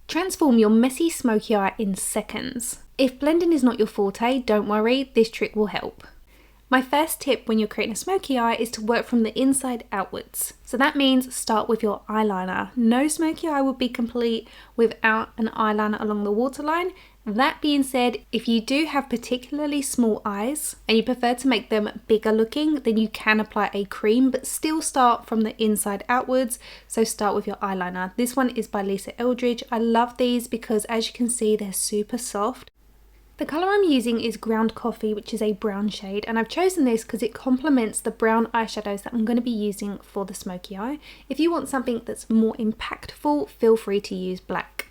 Transform your messy smoky eye in seconds. If blending is not your forte, don't worry, this trick will help. My first tip when you're creating a smoky eye is to work from the inside outwards. So that means start with your eyeliner. No smoky eye would be complete without an eyeliner along the waterline. That being said, if you do have particularly small eyes and you prefer to make them bigger looking, then you can apply a cream, but still start from the inside outwards. So start with your eyeliner. This one is by Lisa Eldridge. I love these because as you can see, they're super soft. The colour I'm using is Ground Coffee, which is a brown shade, and I've chosen this because it complements the brown eyeshadows that I'm going to be using for the smoky eye. If you want something that's more impactful, feel free to use black.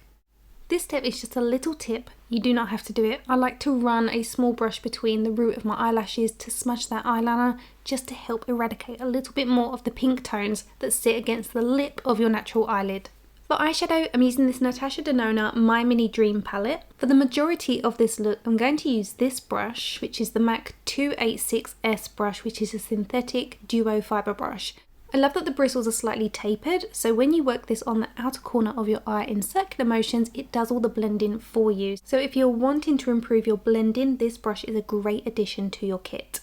This tip is just a little tip, you do not have to do it. I like to run a small brush between the root of my eyelashes to smudge that eyeliner, just to help eradicate a little bit more of the pink tones that sit against the lip of your natural eyelid. For eyeshadow, I'm using this Natasha Denona My Mini Dream palette. For the majority of this look, I'm going to use this brush, which is the MAC 286S brush, which is a synthetic duo fibre brush. I love that the bristles are slightly tapered, so when you work this on the outer corner of your eye in circular motions, it does all the blending for you. So if you're wanting to improve your blending, this brush is a great addition to your kit.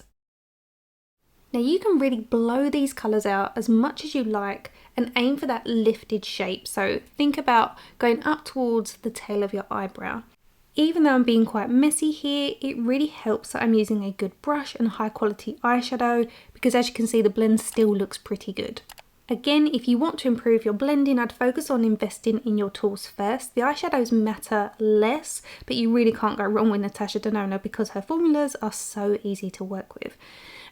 Now you can really blow these colours out as much as you like and aim for that lifted shape. So think about going up towards the tail of your eyebrow. Even though I'm being quite messy here, it really helps that I'm using a good brush and high quality eyeshadow because as you can see, the blend still looks pretty good. Again, if you want to improve your blending, I'd focus on investing in your tools first. The eyeshadows matter less, but you really can't go wrong with Natasha Denona because her formulas are so easy to work with.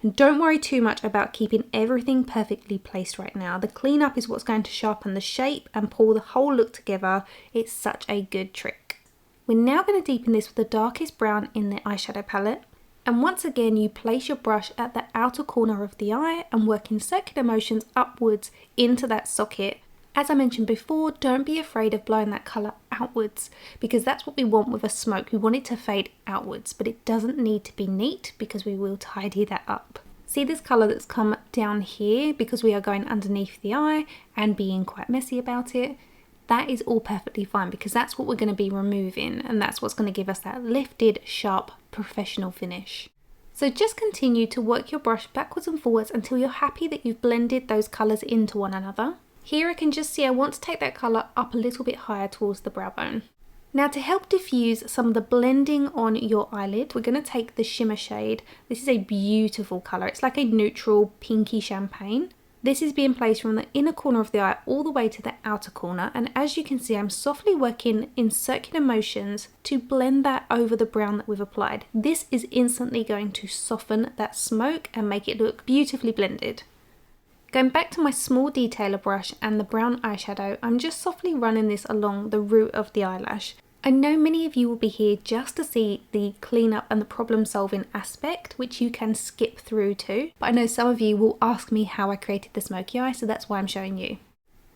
And don't worry too much about keeping everything perfectly placed right now. The cleanup is what's going to sharpen the shape and pull the whole look together. It's such a good trick. We're now going to deepen this with the darkest brown in the eyeshadow palette. And once again, you place your brush at the outer corner of the eye and work in circular motions upwards into that socket. As I mentioned before, don't be afraid of blowing that colour outwards because that's what we want with a smoke. We want it to fade outwards, but it doesn't need to be neat because we will tidy that up. See this colour that's come down here because we are going underneath the eye and being quite messy about it? That is all perfectly fine because that's what we're going to be removing and that's what's going to give us that lifted, sharp, professional finish. So just continue to work your brush backwards and forwards until you're happy that you've blended those colours into one another. Here I can just see I want to take that colour up a little bit higher towards the brow bone. Now to help diffuse some of the blending on your eyelid, we're going to take the shimmer shade. This is a beautiful colour. It's like a neutral pinky champagne. This is being placed from the inner corner of the eye all the way to the outer corner, and as you can see I'm softly working in circular motions to blend that over the brown that we've applied. This is instantly going to soften that smoke and make it look beautifully blended. Going back to my small detailer brush and the brown eyeshadow, I'm just softly running this along the root of the eyelash. I know many of you will be here just to see the cleanup and the problem solving aspect, which you can skip through to, but I know some of you will ask me how I created the smoky eye, so that's why I'm showing you.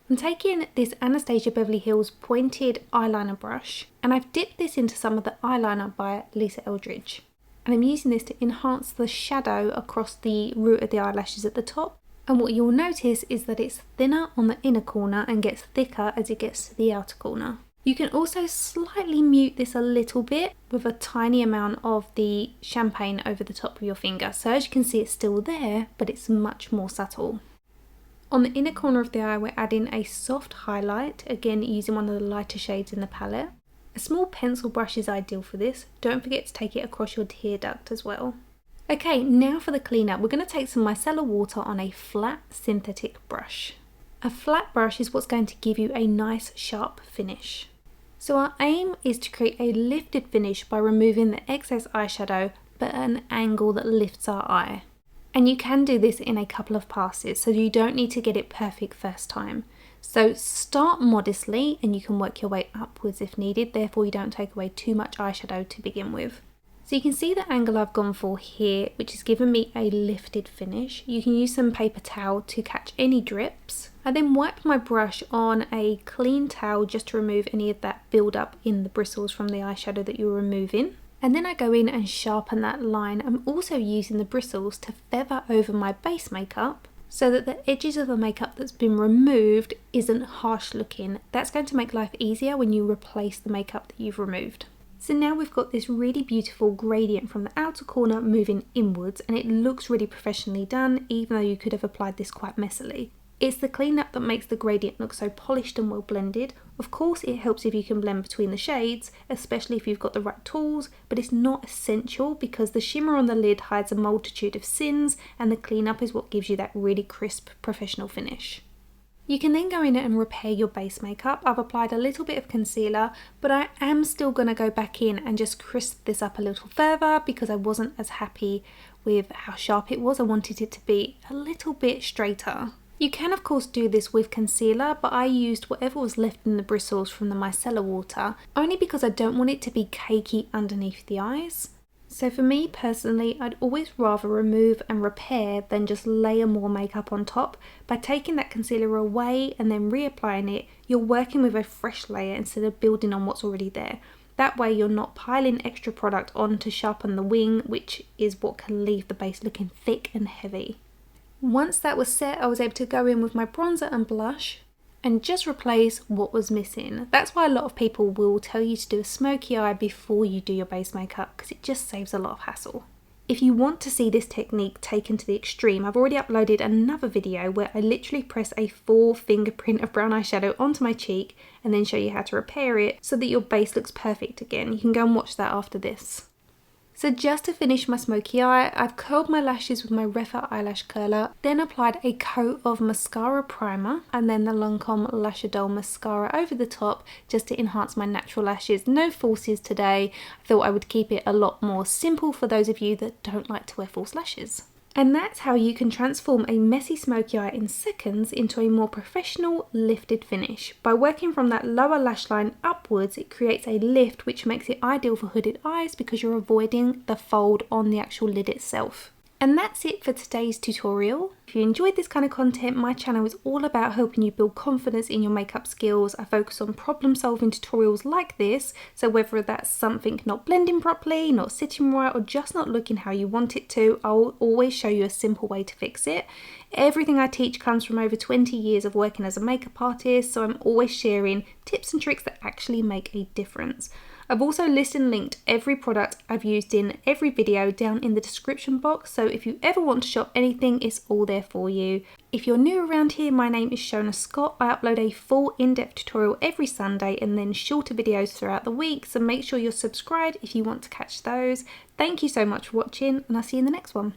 I'm taking this Anastasia Beverly Hills pointed eyeliner brush and I've dipped this into some of the eyeliner by Lisa Eldridge. And I'm using this to enhance the shadow across the root of the eyelashes at the top. And what you'll notice is that it's thinner on the inner corner and gets thicker as it gets to the outer corner. You can also slightly mute this a little bit with a tiny amount of the champagne over the top of your finger. So as you can see, it's still there, but it's much more subtle. On the inner corner of the eye, we're adding a soft highlight, again using one of the lighter shades in the palette. A small pencil brush is ideal for this. Don't forget to take it across your tear duct as well. Okay, now for the cleanup, we're going to take some micellar water on a flat synthetic brush. A flat brush is what's going to give you a nice sharp finish. So our aim is to create a lifted finish by removing the excess eyeshadow but at an angle that lifts our eye. And you can do this in a couple of passes, so you don't need to get it perfect first time. So start modestly and you can work your way upwards if needed, therefore you don't take away too much eyeshadow to begin with. So you can see the angle I've gone for here, which has given me a lifted finish. You can use some paper towel to catch any drips. I then wipe my brush on a clean towel just to remove any of that build up in the bristles from the eyeshadow that you're removing. And then I go in and sharpen that line. I'm also using the bristles to feather over my base makeup so that the edges of the makeup that's been removed isn't harsh looking. That's going to make life easier when you replace the makeup that you've removed. So now we've got this really beautiful gradient from the outer corner moving inwards, and it looks really professionally done, even though you could have applied this quite messily. It's the cleanup that makes the gradient look so polished and well blended. Of course it helps if you can blend between the shades, especially if you've got the right tools, but it's not essential because the shimmer on the lid hides a multitude of sins, and the cleanup is what gives you that really crisp professional finish. You can then go in and repair your base makeup. I've applied a little bit of concealer, but I am still going to go back in and just crisp this up a little further because I wasn't as happy with how sharp it was. I wanted it to be a little bit straighter. You can of course do this with concealer, but I used whatever was left in the bristles from the micellar water, only because I don't want it to be cakey underneath the eyes. So for me personally, I'd always rather remove and repair than just layer more makeup on top. By taking that concealer away and then reapplying it, you're working with a fresh layer instead of building on what's already there. That way you're not piling extra product on to sharpen the wing, which is what can leave the base looking thick and heavy. Once that was set, I was able to go in with my bronzer and blush and just replace what was missing. That's why a lot of people will tell you to do a smoky eye before you do your base makeup, because it just saves a lot of hassle. If you want to see this technique taken to the extreme, I've already uploaded another video where I literally press a full fingerprint of brown eyeshadow onto my cheek and then show you how to repair it so that your base looks perfect again. You can go and watch that after this. So just to finish my smoky eye, I've curled my lashes with my Refa eyelash curler, then applied a coat of mascara primer and then the Lancome Lash Idole mascara over the top just to enhance my natural lashes. No falsies today. I thought I would keep it a lot more simple for those of you that don't like to wear false lashes. And that's how you can transform a messy smoky eye in seconds into a more professional lifted finish. By working from that lower lash line upwards, it creates a lift which makes it ideal for hooded eyes because you're avoiding the fold on the actual lid itself. And that's it for today's tutorial. If you enjoyed this kind of content, my channel is all about helping you build confidence in your makeup skills. I focus on problem solving tutorials like this, so whether that's something not blending properly, not sitting right, or just not looking how you want it to, I'll always show you a simple way to fix it. Everything I teach comes from over 20 years of working as a makeup artist, so I'm always sharing tips and tricks that actually make a difference. I've also listed and linked every product I've used in every video down in the description box, so if you ever want to shop anything, it's all there for you. If you're new around here, my name is Shonagh Scott. I upload a full in-depth tutorial every Sunday and then shorter videos throughout the week, so make sure you're subscribed if you want to catch those. Thank you so much for watching, and I'll see you in the next one.